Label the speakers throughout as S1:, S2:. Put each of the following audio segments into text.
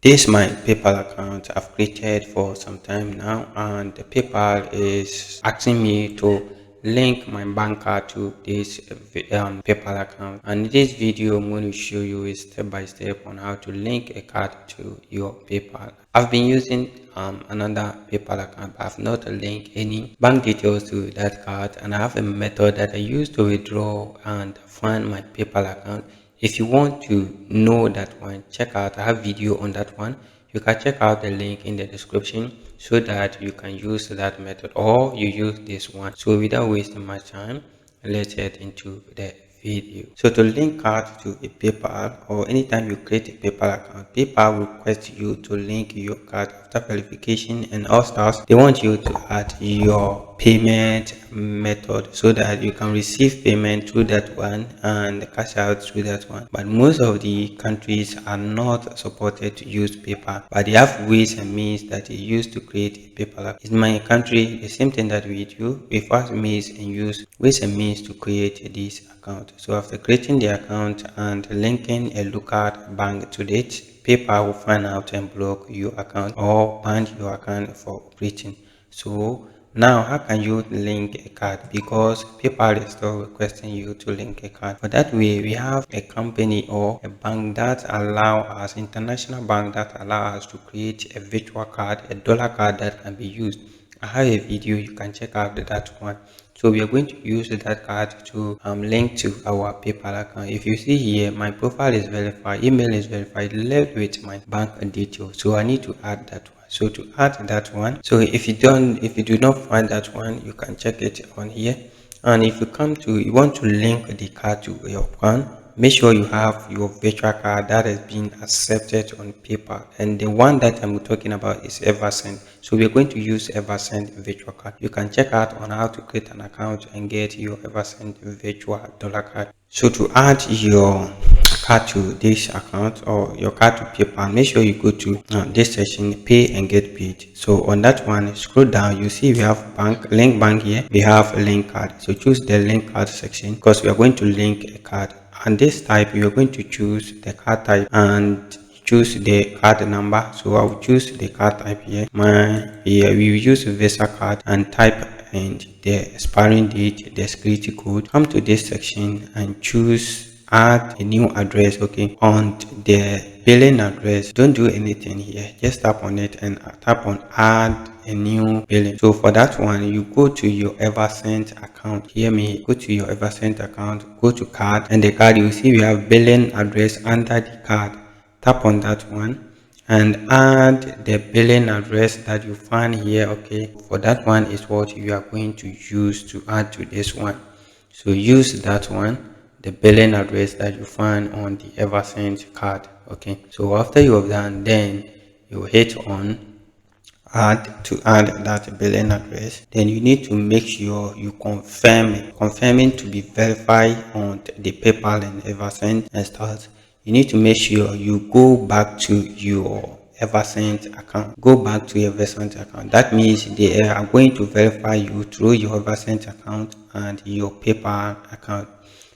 S1: This is my PayPal account I've created for some time now, and the PayPal is asking me to link my bank card to this PayPal account. And in this video, I'm going to show you a step by step on how to link a card to your PayPal. I've been using another PayPal account, but I've not linked any bank details to that card, and I have a method that I use to withdraw and fund my PayPal account. If you want to know that one, check out, I have video on that one. You can check out the link in the description so that you can use that method or you use this one. So without wasting my time, let's head into the video. So to link card to a PayPal, or anytime you create a PayPal account, PayPal will request you to link your card after verification and all stars. They want you to add your payment method so that you can receive payment through that one and cash out through that one. But most of the countries are not supported to use PayPal, but they have ways and means that they use to create a PayPal account. In my country, the same thing that we do, we first ways and means to create this account. So after creating the account and linking a local bank to it, PayPal will find out and block your account or ban your account for operating. So now how can you link a card, because PayPal is still requesting you to link a card. But that way we have a company or a bank that allow us, international bank that allow us to create a virtual card, a dollar card that can be used. I have a video, you can check out that one. So we are going to use that card to link to our PayPal account. If you see here, my profile is verified, email is verified, left with my bank details. So I need to add that one. So to add that one, so if you do not find that one, you can check it on here. And if you want to link the card to your account, make sure you have your virtual card that has been accepted on PayPal, and the one that I'm talking about is eversend. So we're going to use eversend virtual card. You can check out on how to create an account and get your eversend virtual dollar card. So to add your card to this account or your card to PayPal, make sure you go to this section, pay and get paid. So on that one, scroll down, you see we have link bank here, we have link card. So choose the link card section because we are going to link a card, and this type you are going to choose the card type and choose the card number. So I will choose the card type here. We will use Visa card and type and the expiring date, the security code. Come to this section and choose add a new address. Okay, on the billing address, don't do anything here, just tap on it and tap on add a new billing. So for that one, you go to your eversend account. Hear me, go to your eversend account, go to card, and the card, you see we have billing address under the card. Tap on that one and add the billing address that you find here. Okay, for that one is what you are going to use to add to this one. So use that one, the billing address that you find on the eversend card. Okay, so after you have done, then you hit on add to add that billing address. Then you need to make sure you confirm it, confirming to be verified on the PayPal and eversend and start. You need to make sure you go back to your eversend account. Go back to your eversend account. That means they are going to verify you through your eversend account and your PayPal account.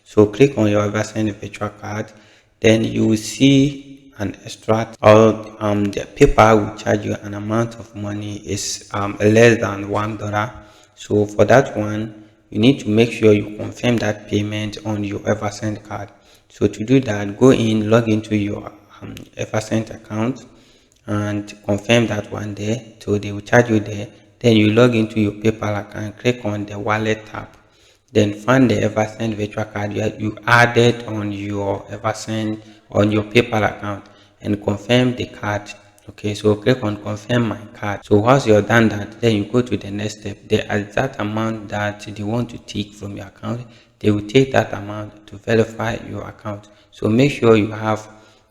S1: So click on your eversend virtual card, then you will see an extract, or the PayPal will charge you an amount of money is less than $1. So for that one, you need to make sure you confirm that payment on your eversend card. So to do that, go in, log into your eversend account and confirm that one there. So they will charge you there. Then you log into your PayPal account, click on the wallet tab, then find the eversend virtual card you added on your eversend on your PayPal account and confirm the card. Okay, so click on confirm my card. So once you're done that, then you go to the next step. The exact amount that they want to take from your account, they will take that amount to verify your account. So make sure you have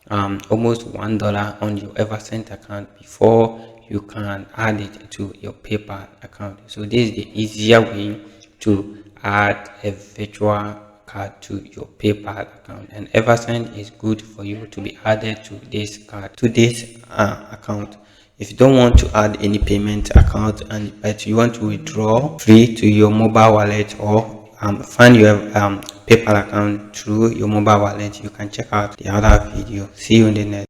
S1: almost $1 on your eversend account before you can add it to your PayPal account. So this is the easier way to add a virtual card to your PayPal account, and eversend is good for you to be added to this card, to this account. If you don't want to add any payment account but you want to withdraw free to your mobile wallet or find your PayPal account through your mobile wallet, you can check out the other video. See you in the next.